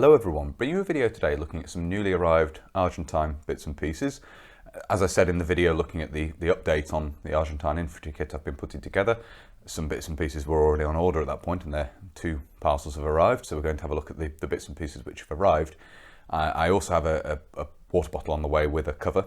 Hello everyone, bringing you a video today looking at some newly arrived Argentine bits and pieces. As I said in the video looking at the update on the Argentine infantry kit I've been putting together, some bits and pieces were already on order at that point and their 2 parcels have arrived, so we're going to have a look at the bits and pieces which have arrived. I also have a water bottle on the way with a cover,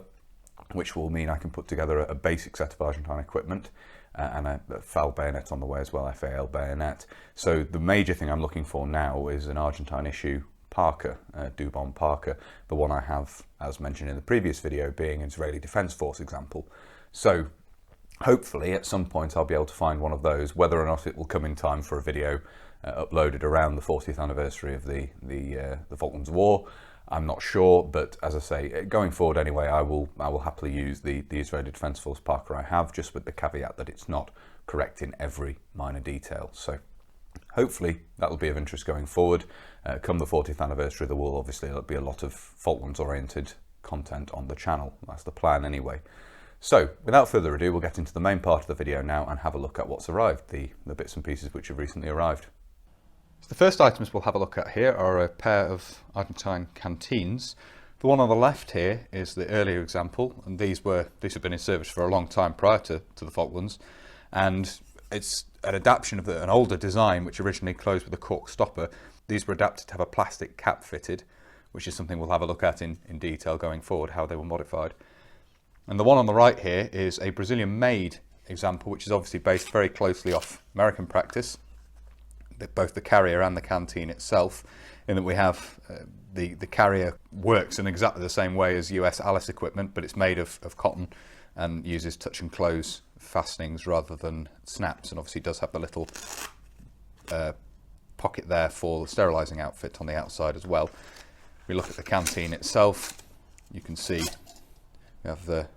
which will mean I can put together a basic set of Argentine equipment and a FAL bayonet on the way as well, FAL bayonet. So the major thing I'm looking for now is an Argentine issue Parker, Dubon Parker, the one I have, as mentioned in the previous video, being an Israeli Defence Force example. So hopefully at some point I'll be able to find one of those. Whether or not it will come in time for a video uploaded around the 40th anniversary of the Falklands War, I'm not sure, but as I say, going forward anyway, I will happily use the Israeli Defence Force Parker I have, just with the caveat that it's not correct in every minor detail. So hopefully that'll be of interest going forward. Come the 40th anniversary, there will obviously be a lot of Falklands oriented content on the channel. That's the plan anyway. So without further ado, we'll get into the main part of the video now and have a look at what's arrived, the bits and pieces which have recently arrived. So the first items we'll have a look at here are a pair of Argentine canteens. The one on the left here is the earlier example, and these have been in service for a long time prior to the Falklands, and it's an adaptation of an older design which originally closed with a cork stopper. These were adapted to have a plastic cap fitted, which is something we'll have a look at in detail going forward, how they were modified. And the one on the right here is a Brazilian made example, which is obviously based very closely off American practice, both the carrier and the canteen itself, in that we have the carrier works in exactly the same way as US Alice equipment, but it's made of cotton and uses touch and close fastenings rather than snaps, and obviously does have the little pocket there for the sterilising outfit on the outside as well. If we look at the canteen itself, you can see we have the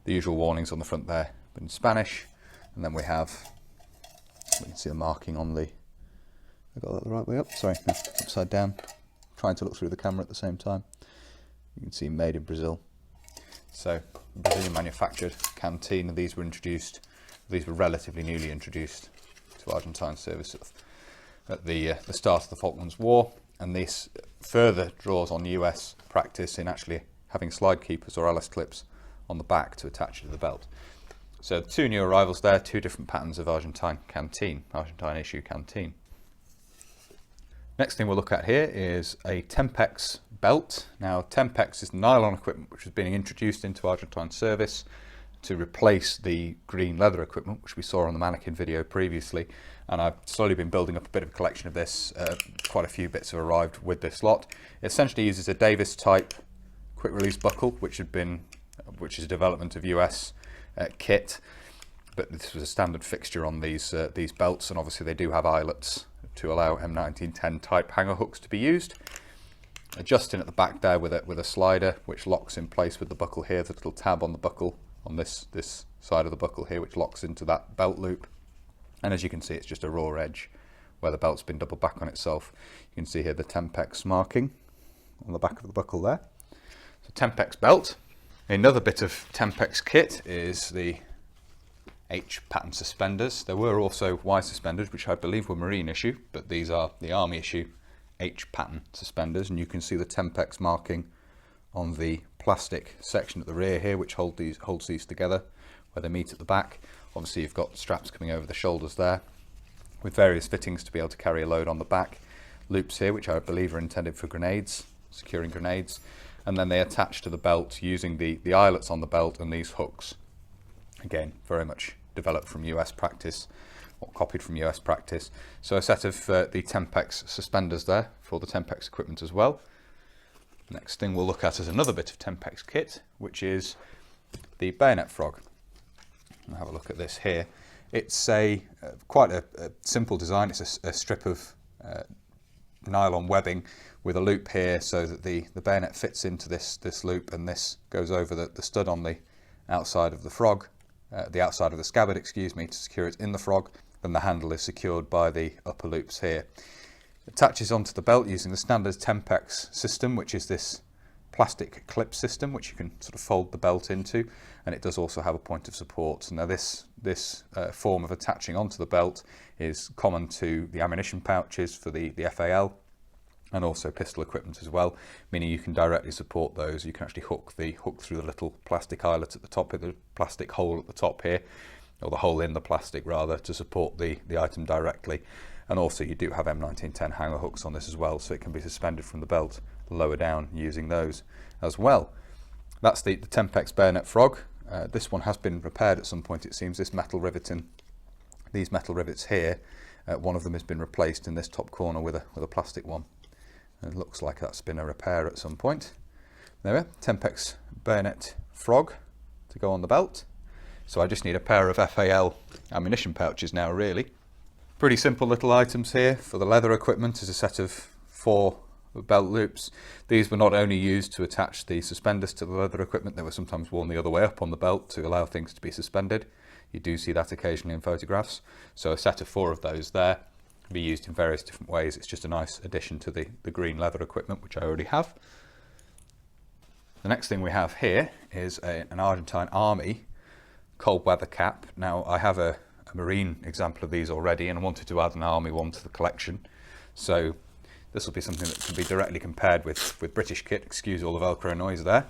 usual warnings on the front there, but in Spanish, and then we can see the marking on the, I got that the right way up, sorry, no, upside down, trying to look through the camera at the same time. You can see made in Brazil. So Brazilian manufactured canteen, and these were relatively newly introduced to Argentine service at the start of the Falklands War, and this further draws on US practice in actually having slide keepers or Alice clips on the back to attach to the belt. So 2 new arrivals there, 2 different patterns of Argentine canteen, Argentine issue canteen. Next thing we'll look at here is a Tempex belt. Now Tempex is nylon equipment which was being introduced into Argentine service to replace the green leather equipment which we saw on the mannequin video previously, and I've slowly been building up a bit of a collection of this. Quite a few bits have arrived with this lot. It essentially uses a Davis type quick release buckle which is a development of US kit, but this was a standard fixture on these belts, and obviously they do have eyelets to allow M1910 type hanger hooks to be used. Adjusting at the back there with a slider which locks in place with the buckle here. There's a little tab on the buckle on this side of the buckle here which locks into that belt loop, and as you can see it's just a raw edge where the belt's been doubled back on itself. You can see here the Tempex marking on the back of the buckle there. So Tempex belt. Another bit of Tempex kit is the H pattern suspenders. There were also Y suspenders which I believe were Marine issue, but these are the Army issue H pattern suspenders, and you can see the Tempex marking on the plastic section at the rear here which holds these together where they meet at the back. Obviously you've got straps coming over the shoulders there with various fittings to be able to carry a load on the back. Loops here which I believe are intended for grenades, securing grenades, and then they attach to the belt using the eyelets on the belt and these hooks. Again, very much developed from US practice, or copied from US practice. So a set of the Tempex suspenders there for the Tempex equipment as well. Next thing we'll look at is another bit of Tempex kit, which is the bayonet frog. I'll have a look at this here. It's quite a simple design. It's a strip of nylon webbing with a loop here so that the bayonet fits into this loop, and this goes over the stud on the outside of the frog, the outside of the scabbard, excuse me, to secure it in the frog. Then the handle is secured by the upper loops here. It attaches onto the belt using the standard Tempex system, which is this plastic clip system which you can sort of fold the belt into, and it does also have a point of support. Now this form of attaching onto the belt is common to the ammunition pouches for the FAL, and also pistol equipment as well, meaning you can directly support those. You can actually hook through the little plastic eyelet at the top, the plastic hole at the top here, or the hole in the plastic rather, to support the item directly. And also you do have M1910 hanger hooks on this as well, so it can be suspended from the belt lower down using those as well. That's the Tempex bayonet frog. This one has been repaired at some point, it seems. This metal riveting, these metal rivets here, one of them has been replaced in this top corner with a plastic one. And it looks like that's been a repair at some point. There we are, Tempex bayonet frog to go on the belt. So I just need a pair of FAL ammunition pouches now, really. Pretty simple little items here. For the leather equipment is a set of 4 belt loops. These were not only used to attach the suspenders to the leather equipment, they were sometimes worn the other way up on the belt to allow things to be suspended. You do see that occasionally in photographs. So a set of 4 of those there can be used in various different ways. It's just a nice addition to the green leather equipment, which I already have. The next thing we have here is an Argentine Army cold weather cap. Now I have a Marine example of these already, and I wanted to add an Army one to the collection. So this will be something that can be directly compared with British kit. Excuse all the Velcro noise there.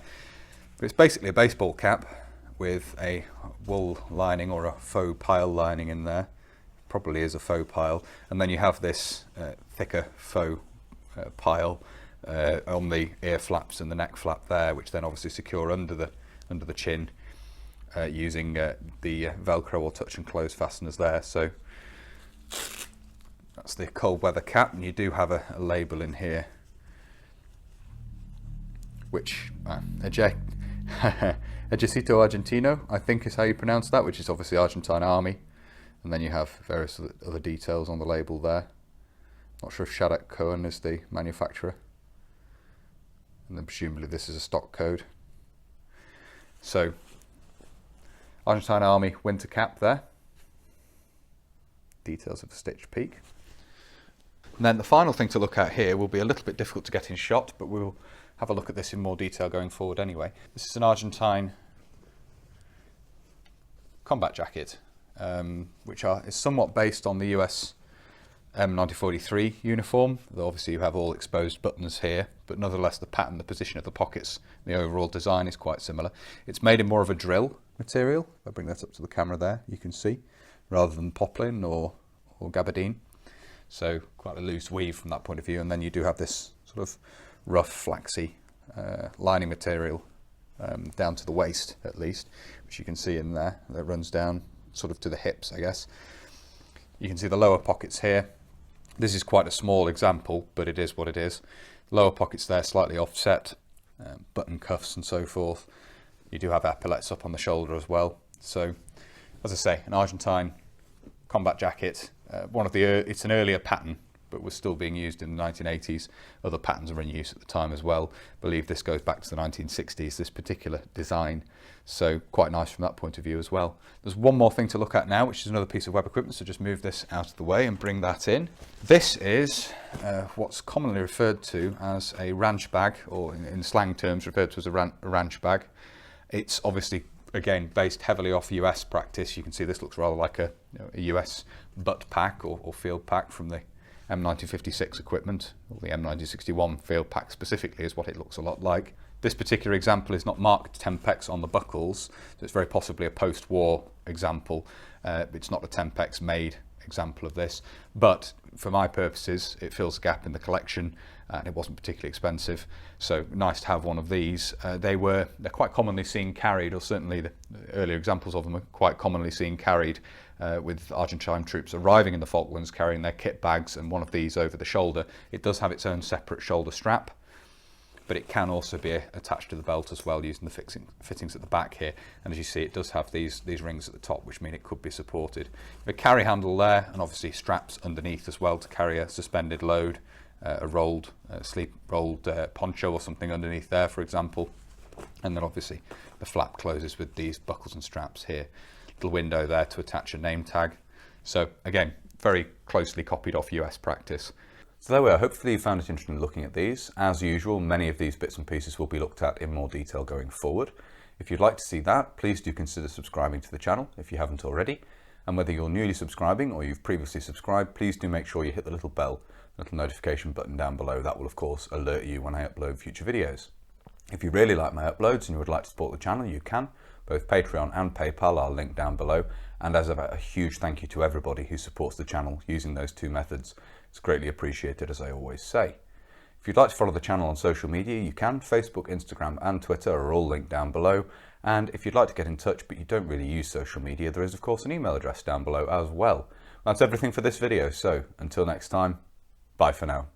But it's basically a baseball cap with a wool lining or a faux pile lining in there. Probably is a faux pile. And then you have this thicker faux pile on the ear flaps and the neck flap there, which then obviously secure under the chin using the Velcro or touch and close fasteners there. So that's the cold weather cap, and you do have a label in here which Ejército Argentino, I think is how you pronounce that, which is obviously Argentine Army, and then you have various other details on the label there. Not sure if Shattuck Cohen is the manufacturer, and then presumably this is a stock code. So Argentine Army winter cap there. Details of the stitched peak. And then the final thing to look at here will be a little bit difficult to get in shot, but we'll have a look at this in more detail going forward anyway. This is an Argentine combat jacket, which is somewhat based on the US M1943 uniform. Though obviously you have all exposed buttons here, but nonetheless the pattern, the position of the pockets, the overall design is quite similar. It's made in more of a drill material. If I bring that up to the camera there, you can see, rather than poplin or gabardine. So quite a loose weave from that point of view. And then you do have this sort of rough, flaxy lining material down to the waist, at least, which you can see in there. That runs down sort of to the hips, I guess. You can see the lower pockets here. This is quite a small example, but it is what it is. Lower pockets there slightly offset, button cuffs and so forth. You do have epaulets up on the shoulder as well. So, as I say, an Argentine combat jacket. It's an earlier pattern, but was still being used in the 1980s. Other patterns are in use at the time as well. I believe this goes back to the 1960s, this particular design. So quite nice from that point of view as well. There's one more thing to look at now, which is another piece of web equipment. So just move this out of the way and bring that in. This is what's commonly referred to as a ranch bag, or in slang terms referred to as a ranch bag. It's obviously, again, based heavily off US practice. You can see this looks rather like a US butt pack or field pack from the M1956 equipment, or the M1961 field pack specifically is what it looks a lot like. This particular example is not marked Tempex on the buckles, so it's very possibly a post-war example. It's not a Tempex made example of this, but for my purposes it fills a gap in the collection, and it wasn't particularly expensive, so nice to have one of these. They're quite commonly seen carried, or certainly the earlier examples of them are quite commonly seen carried with Argentine troops arriving in the Falklands carrying their kit bags and one of these over the shoulder. It does have its own separate shoulder strap, but it can also be attached to the belt as well using the fittings at the back here. And as you see, it does have these rings at the top, which mean it could be supported. A carry handle there, and obviously straps underneath as well to carry a suspended load, a rolled poncho or something underneath there, for example. And then obviously the flap closes with these buckles and straps here. Little window there to attach a name tag. So again, very closely copied off US practice. So there we are. Hopefully you found it interesting looking at these. As usual, many of these bits and pieces will be looked at in more detail going forward. If you'd like to see that, please do consider subscribing to the channel if you haven't already. And whether you're newly subscribing or you've previously subscribed, please do make sure you hit the little bell little notification button down below. That will of course alert you when I upload future videos. If you really like my uploads and you would like to support the channel, you can. Both Patreon and PayPal are linked down below. And as ever, a huge thank you to everybody who supports the channel using those two methods. It's greatly appreciated, as I always say. If you'd like to follow the channel on social media, you can. Facebook, Instagram and Twitter are all linked down below. And if you'd like to get in touch but you don't really use social media, there is of course an email address down below as well. That's everything for this video, so until next time, bye for now.